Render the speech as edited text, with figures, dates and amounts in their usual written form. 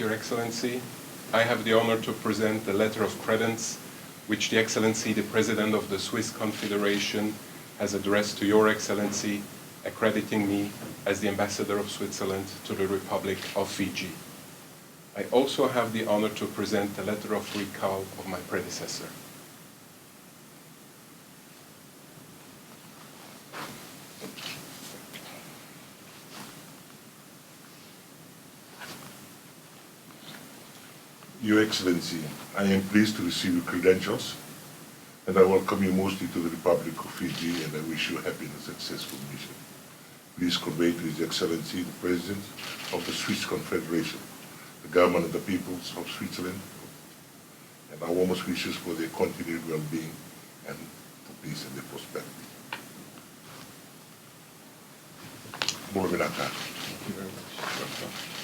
Your Excellency, I have the honor to present the letter of credence which the Excellency the President of the Swiss Confederation has addressed to Your Excellency, accrediting me as the Ambassador of Switzerland to the Republic of Fiji. I also have the honor to present the letter of recall of my predecessor. Your Excellency, I am pleased to receive your credentials, and I welcome you mostly to the Republic of Fiji, and I wish you a happy and successful mission. Please convey to His Excellency the President of the Swiss Confederation, the government and the peoples of Switzerland, and our warmest wishes for their continued well-being and for peace and their prosperity. Thank you very much, Doctor.